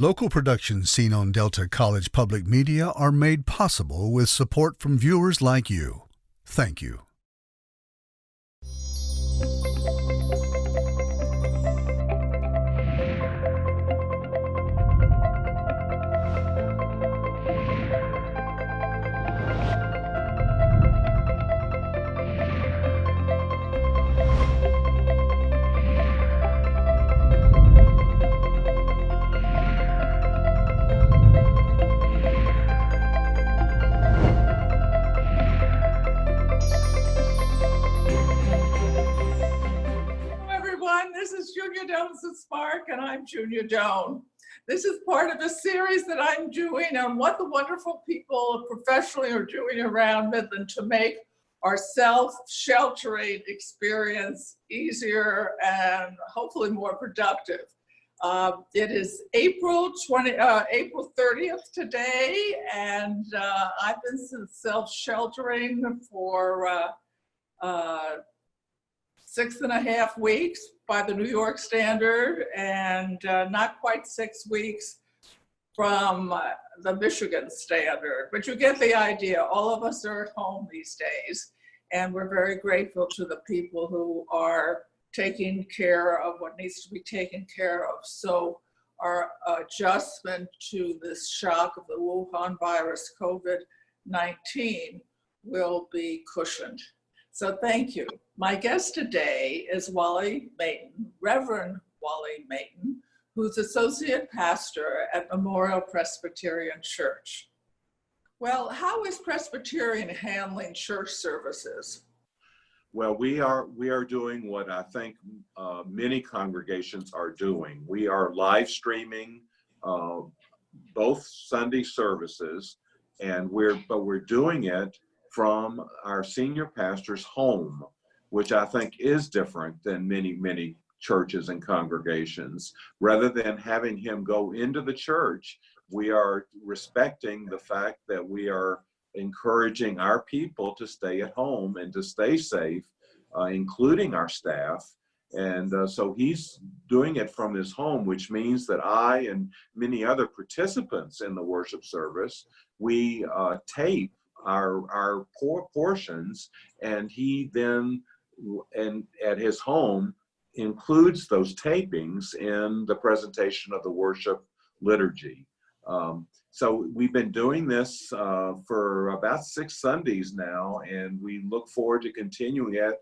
Local productions seen on Delta College Public Media are made possible with support from viewers like you. Thank you. This is Junia Doan's Spark, and I'm Junia Doan. This is part of a series that I'm doing on what the wonderful people professionally are doing around Midland to make our self-sheltering experience easier and hopefully more productive. It is April 30th today, and I've been self-sheltering for 6.5 weeks by the New York Standard, and not quite 6 weeks from the Michigan Standard. But you get the idea. All of us are at home these days, and we're very grateful to the people who are taking care of what needs to be taken care of. So our adjustment to this shock of the Wuhan virus, COVID-19, will be cushioned. So thank you. My guest today is Wally Mayton, Reverend Wally Mayton, who's Associate Pastor at Memorial Presbyterian Church. Well, how is Presbyterian handling church services? Well, we are doing what I think many congregations are doing. We are live streaming both Sunday services, and we're doing it from our senior pastor's home, which I think is different than many churches and congregations. Rather than having him go into the church, we are respecting the fact that we are encouraging our people to stay at home and to stay safe, including our staff. And so he's doing it from his home, which means that I and many other participants in the worship service, we tape our portions, and he then at his home includes those tapings in the presentation of the worship liturgy. So we've been doing this for about 6 Sundays now, and we look forward to continuing it.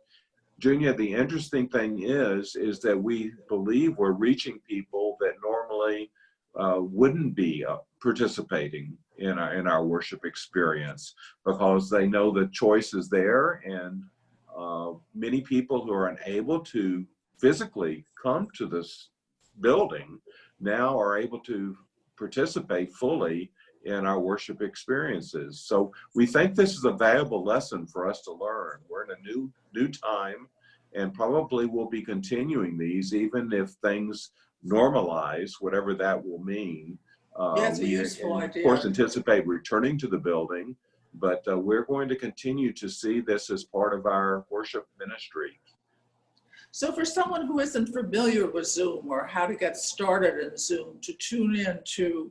Junia, the interesting thing is that we believe we're reaching people that normally wouldn't be participating in our worship experience, because they know the choice is there, and many people who are unable to physically come to this building now are able to participate fully in our worship experiences. So we think this is a valuable lesson for us to learn. We're in a new time, and probably we'll be continuing these even if things normalize, whatever that will mean. That's a useful idea. Of course, anticipate returning to the building, but we're going to continue to see this as part of our worship ministry. So for someone who isn't familiar with Zoom or how to get started in Zoom to tune in to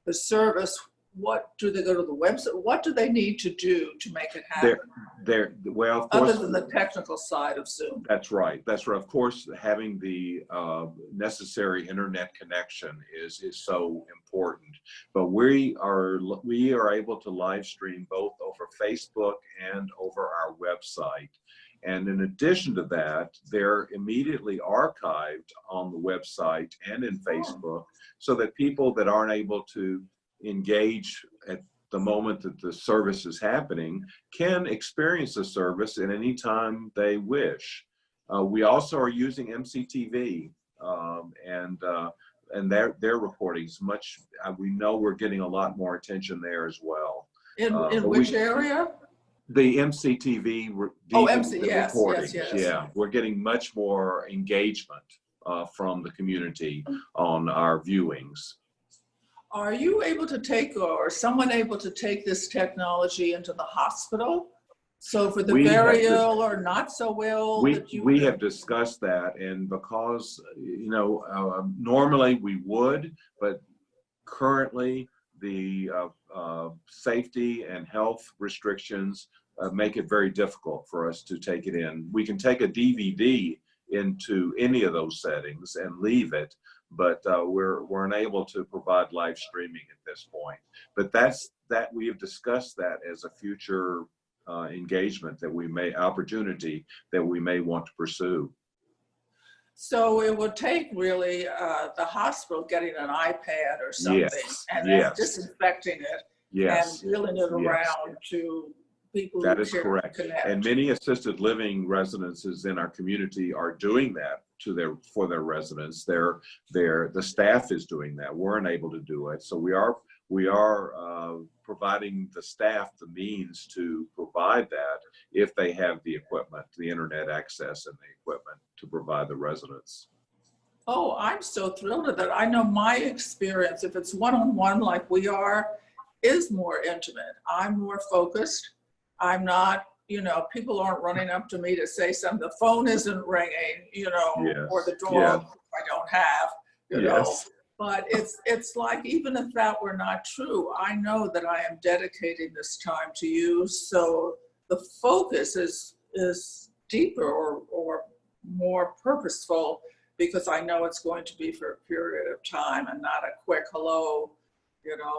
the service, what do they go to the website? What do they need to do to make it happen? Well, of course, other than the technical side of Zoom. That's right. Of course, having the necessary internet connection is so important. But we are able to live stream both over Facebook and over our website. And in addition to that, they're immediately archived on the website and in Facebook, so that people that aren't able to engage at the moment that the service is happening can experience the service at any time they wish. We also are using MCTV, and their recordings we know we're getting a lot more attention there as well. In which area? The MCTV recordings. Yes. Yeah, we're getting much more engagement from the community on our viewings. Are you able to take, or someone able to take this technology into the hospital? So for the very ill or not so ill? We have discussed that, and because, normally we would, but currently, the safety and health restrictions make it very difficult for us to take it in. We can take a DVD into any of those settings and leave it, but we're unable to provide live streaming at this point. But we have discussed that as a future engagement opportunity that we may want to pursue. So it would take really the hospital getting an iPad or something, Yes, and yes. then disinfecting it Yes, and wheeling it yes. around to people That who is care to correct. connect. And many assisted living residences in our community are doing that for their residents. The staff is doing that. We're unable to do it. So we are providing the staff the means to provide that if they have the equipment, the internet access and the equipment to provide the residents. Oh, I'm so thrilled with that. I know my experience, if it's one-on-one like we are, is more intimate. I'm more focused. I'm not, people aren't running up to me to say something. The phone isn't ringing, Yes. or the dog Yes. I don't have, Yes. But it's like, even if that were not true, I know that I am dedicating this time to you. So the focus is deeper or more purposeful, because I know it's going to be for a period of time and not a quick hello,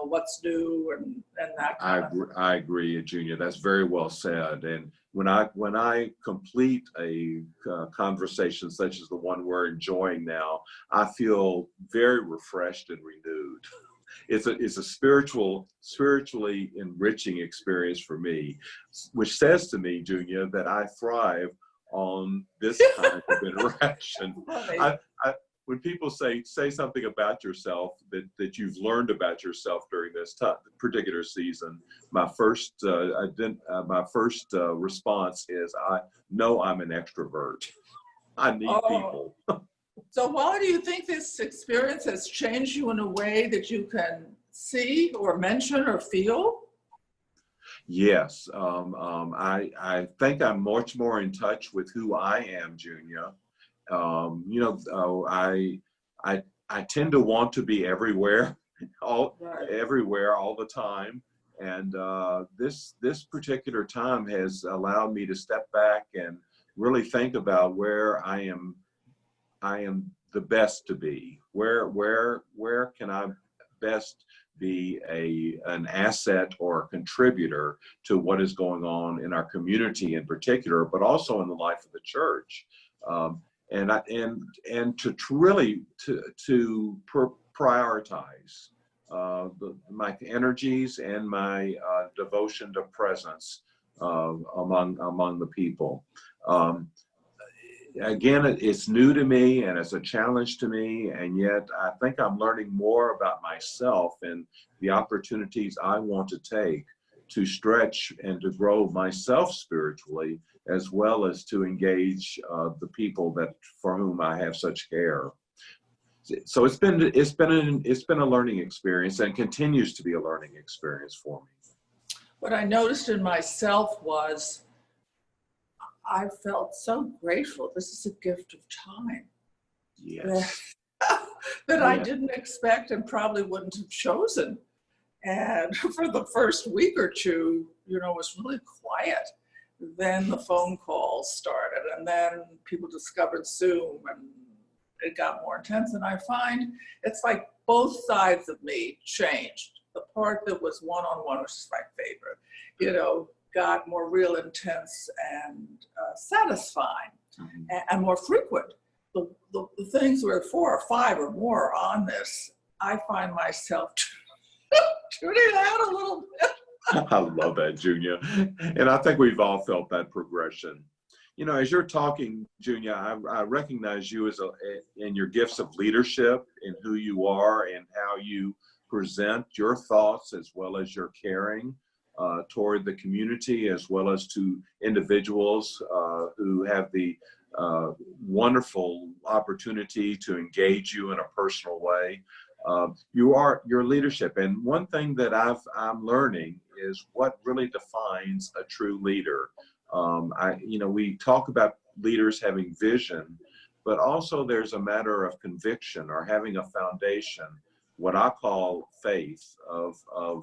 what's new and that kind of thing. I agree, Junia. That's very well said. And when I complete a conversation such as the one we're enjoying now, I feel very refreshed and renewed. It's a spiritually enriching experience for me, which says to me, Junia, that I thrive on this kind of interaction. When people say something about yourself that you've learned about yourself during this particular season, my first response is, I know I'm an extrovert. I need people. So Wally, do you think this experience has changed you in a way that you can see or mention or feel? Yes, I think I'm much more in touch with who I am, Junia. I tend to want to be everywhere, everywhere all the time, and this particular time has allowed me to step back and really think about where I am the best to be. Where can I best be an asset or a contributor to what is going on in our community in particular, but also in the life of the church. And to really prioritize my energies and my devotion to presence among the people. Again, it's new to me and it's a challenge to me, and yet I think I'm learning more about myself and the opportunities I want to take to stretch and to grow myself spiritually, as well as to engage the people for whom I have such care. So it's been a learning experience and continues to be a learning experience for me. What I noticed in myself was I felt so grateful. This is a gift of time. Yes. That I didn't expect and probably wouldn't have chosen. And for the first week or two, it was really quiet. Then the phone calls started, and then people discovered Zoom, and it got more intense. And I find it's like both sides of me changed. The part that was one-on-one, which is my favorite, got more real intense and satisfying, and more frequent. The things where 4 or 5 or more on this, I find myself tuning out a little bit. I love that, Junia. And I think we've all felt that progression. As you're talking, Junia, I recognize you in your gifts of leadership, in who you are and how you present your thoughts, as well as your caring toward the community, as well as to individuals who have the wonderful opportunity to engage you in a personal way. Your leadership. And one thing that I'm learning is what really defines a true leader. We talk about leaders having vision, but also there's a matter of conviction or having a foundation what I call faith of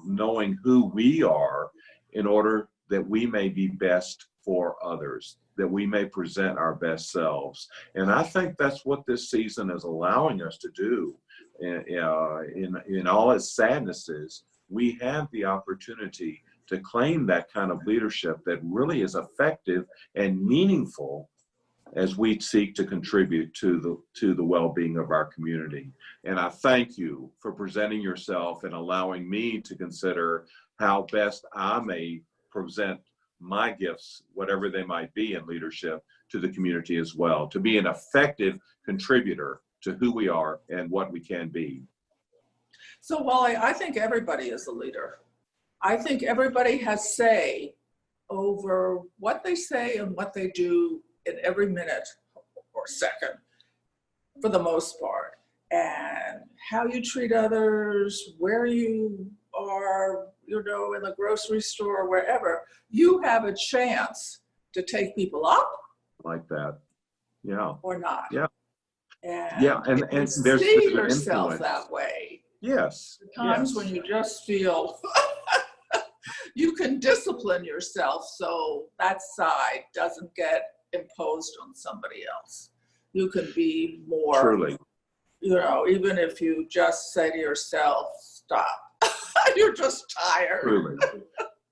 knowing who we are in order that we may be best for others, that we may present our best selves. And I think that's what this season is allowing us to do. In all its sadnesses, we have the opportunity to claim that kind of leadership that really is effective and meaningful as we seek to contribute to the well-being of our community. And I thank you for presenting yourself and allowing me to consider how best I may present my gifts, whatever they might be in leadership, to the community as well, to be an effective contributor to who we are and what we can be. So Wally, I think everybody is a leader. I think everybody has say over what they say and what they do in every minute or second, for the most part. And how you treat others, where you are, in the grocery store, wherever, you have a chance to take people up. Like that. Yeah. Or not. Yeah. And there's see an yourself influence. That way. Yes. Times when you just feel you can discipline yourself so that side doesn't get imposed on somebody else. You can be more, Truly. Even if you just say to yourself, stop. You're just tired. Truly.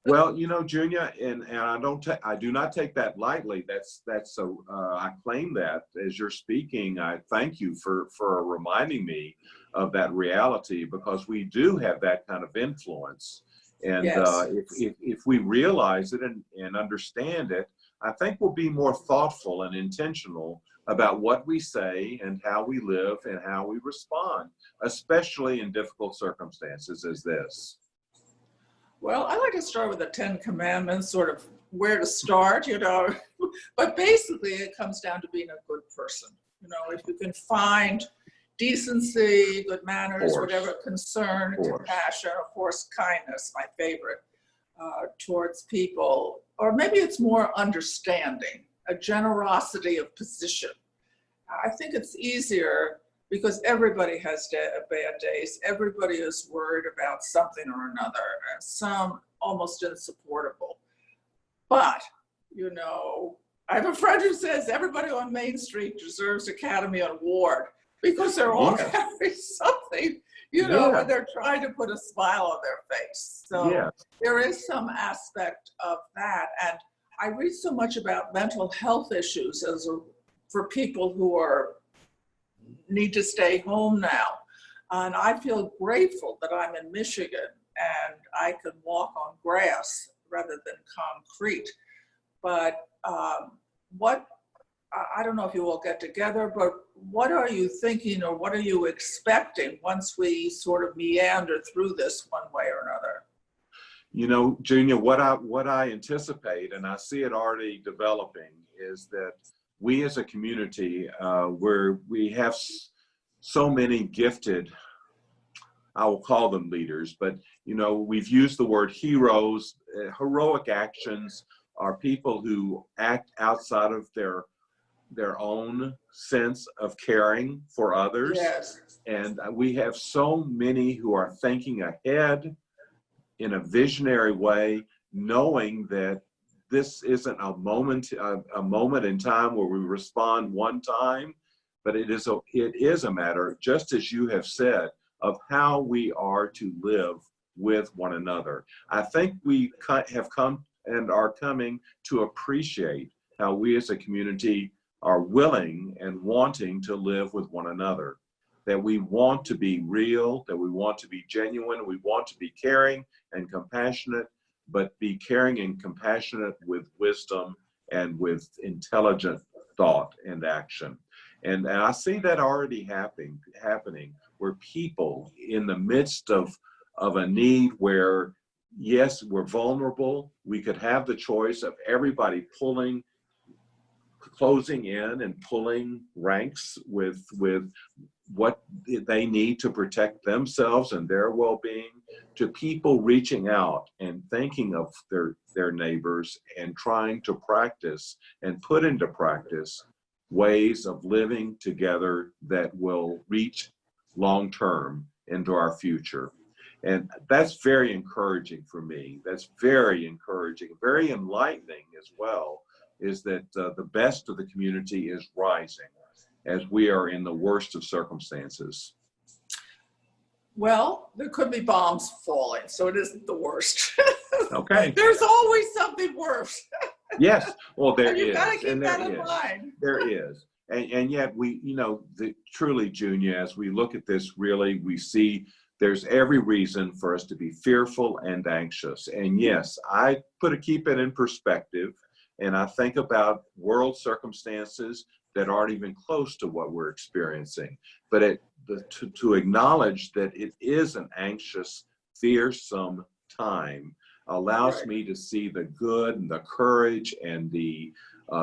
Well, Junia, and I do not take that lightly. I claim that as you're speaking. I thank you for reminding me of that reality, because we do have that kind of influence. And yes. If we realize it and understand it, I think we'll be more thoughtful and intentional about what we say and how we live and how we respond, especially in difficult circumstances as this. Well, I like to start with the 10 Commandments, sort of where to start, but basically it comes down to being a good person. If you can find decency, good manners, whatever, concern, compassion, of course, kindness, my favorite, towards people, or maybe it's more understanding, a generosity of position. I think it's easier because everybody has bad days. Everybody is worried about something or another, and some almost insupportable. But, I have a friend who says everybody on Main Street deserves Academy Award because they're all carrying something, when they're trying to put a smile on their face. So there is some aspect of that. And I read so much about mental health issues for people who need to stay home now. And I feel grateful that I'm in Michigan and I can walk on grass rather than concrete. But I don't know if you will get together, but what are you thinking or what are you expecting once we sort of meander through this one way or another? Junia, what I anticipate, and I see it already developing, is that we as a community, where we have so many gifted, I will call them leaders, but we've used the word heroes. Heroic actions are people who act outside of their own sense of caring for others. Yes. And we have so many who are thinking ahead in a visionary way, knowing that this isn't a moment in time where we respond one time, but it is a matter, just as you have said, of how we are to live with one another. I think we have come and are coming to appreciate how we as a community are willing and wanting to live with one another, that we want to be real, that we want to be genuine, we want to be caring and compassionate, but be caring and compassionate with wisdom and with intelligent thought and action. And I see that already happening, where people in the midst of a need where, yes, we're vulnerable, we could have the choice of everybody closing in and pulling ranks with what they need to protect themselves and their well-being, to people reaching out and thinking of their neighbors and trying to practice and put into practice ways of living together that will reach long-term into our future. And that's very encouraging for me. That's very encouraging, very enlightening as well, is that the best of the community is rising as we are in the worst of circumstances. Well, there could be bombs falling, so it isn't the worst. Okay. There's always something worse. Yes. Well, there And is. you've got to keep And that there in is. mind. There is. And yet we, truly, Junia, as we look at this, really, we see there's every reason for us to be fearful and anxious. And yes, I keep it in perspective, and I think about world circumstances that aren't even close to what we're experiencing. But to acknowledge that it is an anxious, fearsome time allows Right. me to see the good and the courage and the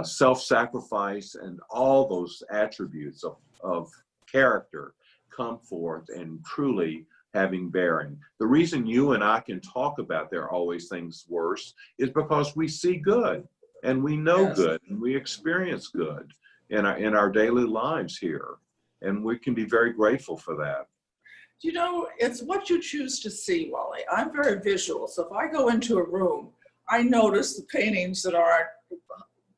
self-sacrifice and all those attributes of character come forth and truly having bearing. The reason you and I can talk about there are always things worse is because we see good and we know Yes. good and we experience good in our daily lives here. And we can be very grateful for that. It's what you choose to see, Wally. I'm very visual. So if I go into a room, I notice the paintings that aren't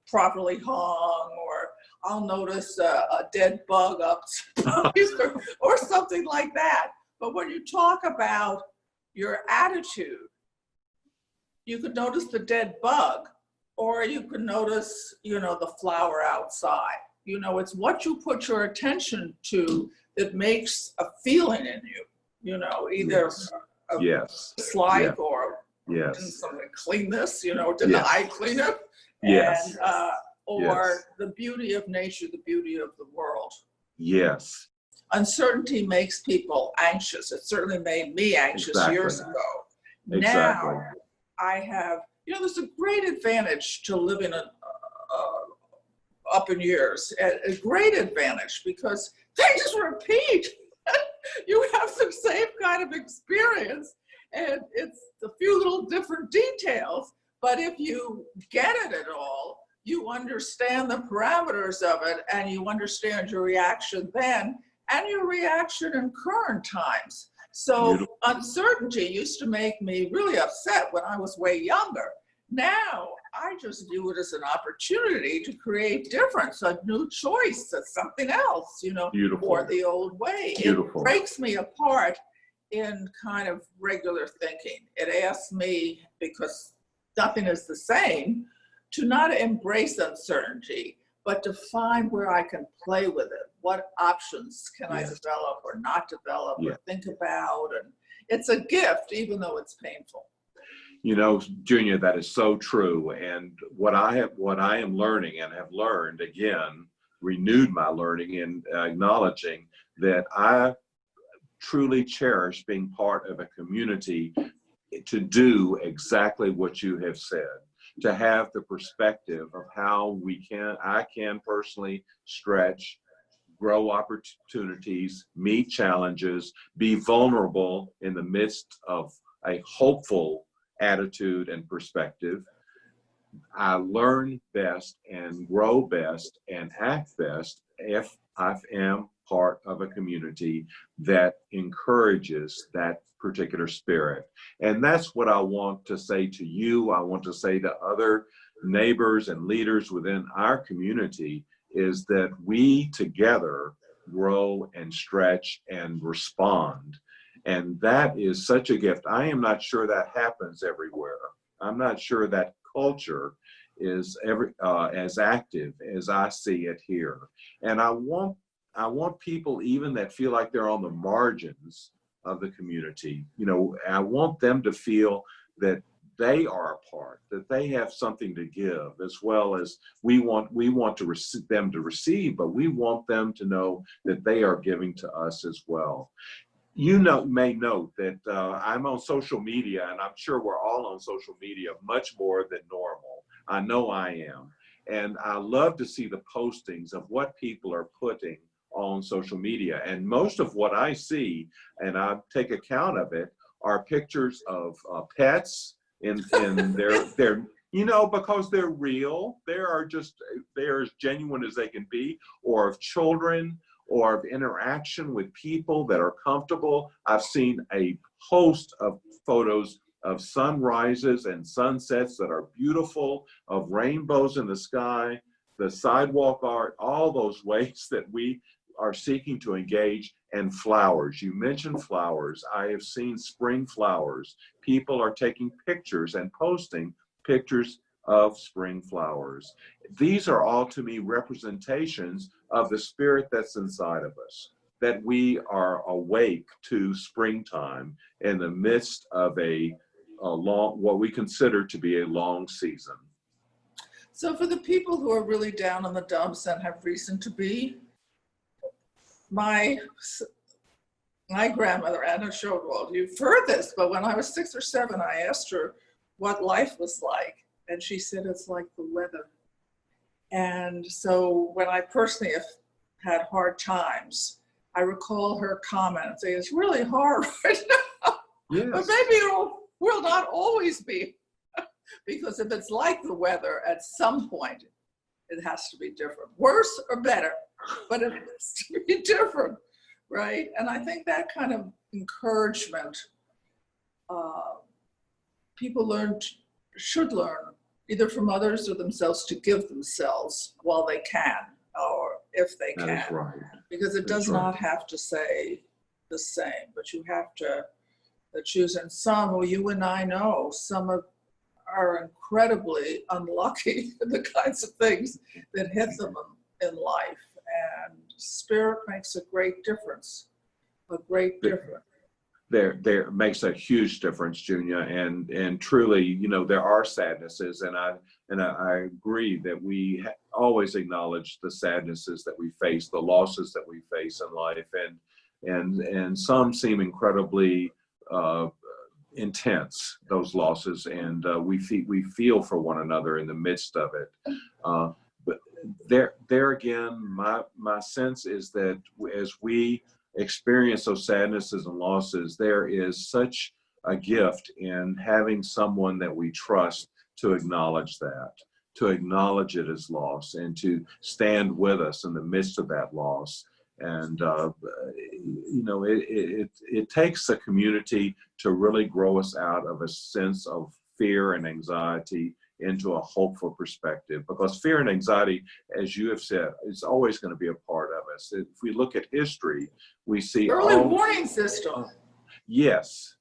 properly hung, or I'll notice a dead bug up or something like that. But when you talk about your attitude, you could notice the dead bug, or you could notice, the flower outside. It's what you put your attention to that makes a feeling in you, either Yes. a Yes. dislike Yeah. or didn't Yes. somebody clean this, did Yes. I clean it? Yes. And, or Yes. the beauty of nature, the beauty of the world. Yes. Uncertainty makes people anxious. It certainly made me anxious years ago. Exactly. Now I have, there's a great advantage to living up in years, a great advantage, because things repeat. You have the same kind of experience, and it's a few little different details, but if you get it at all, you understand the parameters of it, and you understand your reaction then and your reaction in current times. So Beautiful. Uncertainty used to make me really upset when I was way younger. Now I just view it as an opportunity to create difference, a new choice, something else, Beautiful. or the old way. Beautiful. It breaks me apart in kind of regular thinking. It asks me, because nothing is the same, to not embrace uncertainty, but to find where I can play with it. What options can I develop or not develop or think about? And it's a gift, even though it's painful. Junia, that is so true. And what I am learning and have learned, again, renewed my learning in acknowledging that I truly cherish being part of a community to do exactly what you have said, to have the perspective of how I can personally stretch, grow opportunities, meet challenges, be vulnerable in the midst of a hopeful attitude and perspective. I learn best and grow best and act best if I am part of a community that encourages that particular spirit. And that's what I want to say to you. I want to say to other neighbors and leaders within our community, is that we together grow and stretch and respond. And that is such a gift. I am not sure that happens everywhere. I'm not sure that culture is as active as I see it here. And I want people even that feel like they're on the margins of the community. I want them to feel that they are a part, that they have something to give, as well as we want them to receive, but we want them to know that they are giving to us as well. You may note that I'm on social media, and I'm sure we're all on social media much more than normal. I know I am. And I love to see the postings of what people are putting on social media. And most of what I see, and I take account of it, are pictures of pets in their because they're real. They're as genuine as they can be, or of children, or of interaction with people that are comfortable. I've seen a host of photos of sunrises and sunsets that are beautiful, of rainbows in the sky, the sidewalk art, all those ways that we are seeking to engage, and flowers. You mentioned flowers. I have seen spring flowers. People are taking pictures and posting pictures of spring flowers. These are all, to me, representations of the spirit that's inside of us, that we are awake to springtime in the midst of a long, what we consider to be a long season. So for the people who are really down in the dumps and have reason to be, my grandmother, Anna Showalter, you've heard this, but when I was 6 or 7, I asked her what life was like. And she said, it's like the weather. And so when I personally have had hard times, I recall her comment and say, it's really hard right now. Yes. But maybe it will not always be. Because if it's like the weather, at some point, it has to be different. Worse or better, but it has to be different, right? And I think that kind of encouragement, people should learn, either from others or themselves, to give themselves while they can, or if they can. That is right. Because it does not have to say the same, but you have to choose. And some, well, you and I know, some are incredibly unlucky in the kinds of things that hit them in life. And spirit makes a great difference, a great difference. There makes a huge difference, Junia, and truly, you know, there are sadnesses, and I agree that we always acknowledge the sadnesses that we face, the losses that we face in life, and some seem incredibly intense, those losses, and we feel for one another in the midst of it. But there again, my sense is that as we experience those sadnesses and losses, there is such a gift in having someone that we trust to acknowledge that, to acknowledge it as loss, and to stand with us in the midst of that loss. And you know, it takes a community to really grow us out of a sense of fear and anxiety into a hopeful perspective, because fear and anxiety, as you have said, is always going to be a part of us. If we look at history, we see early warning system. Yes.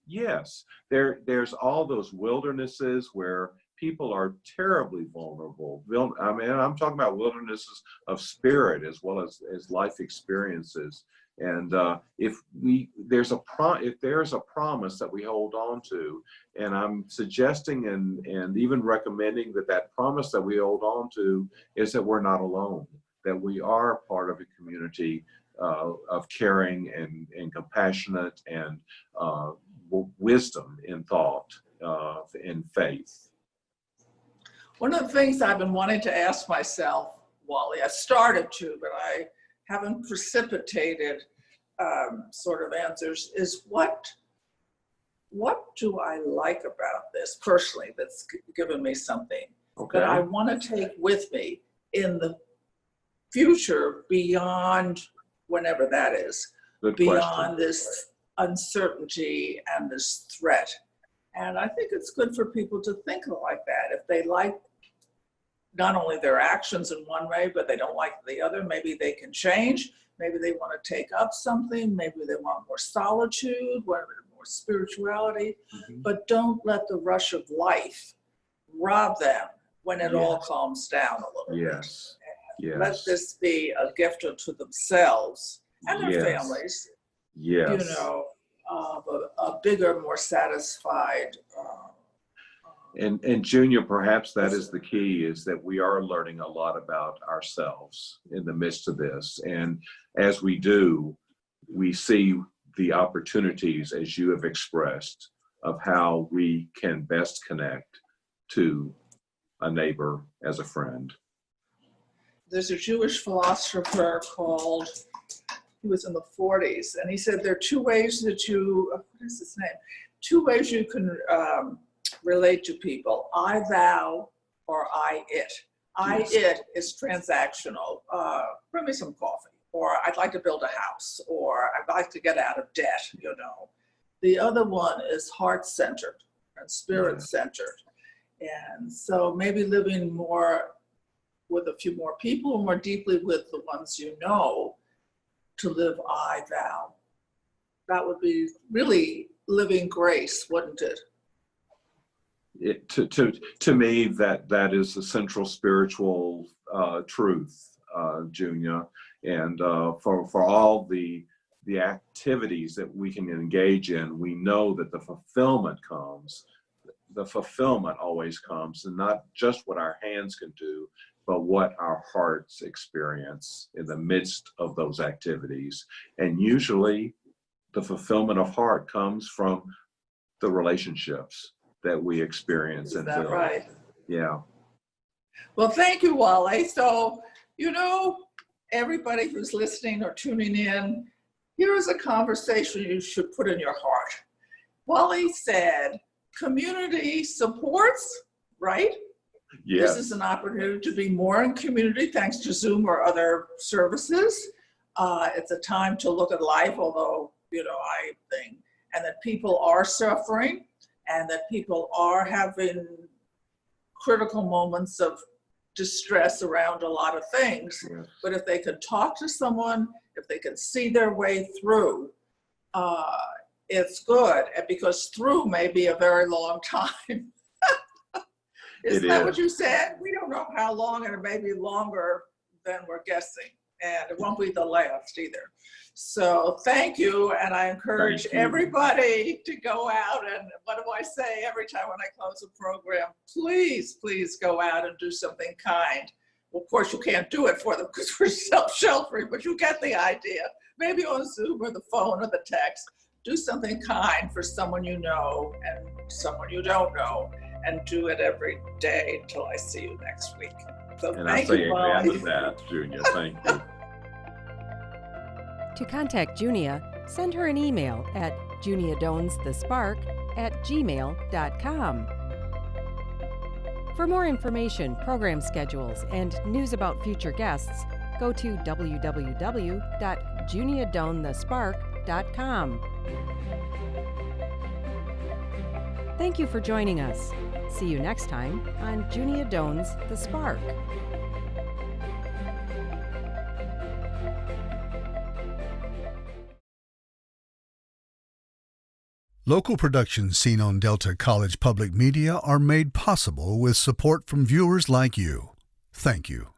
There's all those wildernesses where people are terribly vulnerable. I mean, I'm talking about wildernesses of spirit as well as life experiences. And if there's a promise that we hold on to, and I'm suggesting and even recommending that promise that we hold on to is that we're not alone, that we are part of a community of caring and compassionate and wisdom in thought, in faith. One of the things I've been wanting to ask myself, Wally, I started to, but I haven't precipitated sort of answers, is what do I like about this personally that's given me something that I want to take with me in the future beyond whenever that is, beyond this uncertainty and this threat. And I think it's good for people to think like that. If they like not only their actions in one way, but they don't like the other, maybe they can change. Maybe they want to take up something. Maybe they want more solitude, more spirituality. Mm-hmm. But don't let the rush of life rob them when it all calms down a little bit. Yes. Let this be a gift to themselves and their families. Yes. You know, a bigger, more satisfied. And Junia, perhaps that is the key, is that we are learning a lot about ourselves in the midst of this. And as we do, we see the opportunities, as you have expressed, of how we can best connect to a neighbor as a friend. There's a Jewish philosopher called, he was in the 40s, and he said there are two ways that what is his name? Two ways you can relate to people: I thou or I it. I it is transactional. Bring me some coffee. or I'd like to build a house, or I'd like to get out of debt, you know. The other one is heart-centered and spirit-centered. And so maybe living more with a few more people, more deeply with the ones you know, to live I vow. That would be really living grace, wouldn't it? To me, that is the central spiritual truth, Junia, and for all the activities that we can engage in, we know that the fulfillment comes. The fulfillment always comes, and not just what our hands can do, but what our hearts experience in the midst of those activities. And usually, the fulfillment of heart comes from the relationships that we experience. Is that right? Yeah. Well, thank you, Wally. So, you know, everybody who's listening or tuning in, here is a conversation you should put in your heart. Wally said, community supports, right? Yes. This is an opportunity to be more in community thanks to Zoom or other services. It's a time to look at life, although, you know, I think, and that people are suffering and that people are having critical moments of distress around a lot of things. Yes. But if they could talk to someone, if they could see their way through, it's good. And because through may be a very long time. Isn't that what you said? We don't know how long, and it may be longer than we're guessing. And it won't be the last either. So thank you, and I encourage everybody to go out and, what do I say every time when I close a program? Please, please go out and do something kind. Well, of course, you can't do it for them because we're self-sheltering, but you get the idea. Maybe on Zoom or the phone or the text, do something kind for someone you know and someone you don't know, and do it every day until I see you next week. So And thank I say you, amen Wally. to that, Junia. Thank you. To contact Junia, send her an email at juniadonsthespark@gmail.com. For more information, program schedules, and news about future guests, go to www.juniadonthespark.com. Thank you for joining us. See you next time on Junia Doan's The Spark. Local productions seen on Delta College Public Media are made possible with support from viewers like you. Thank you.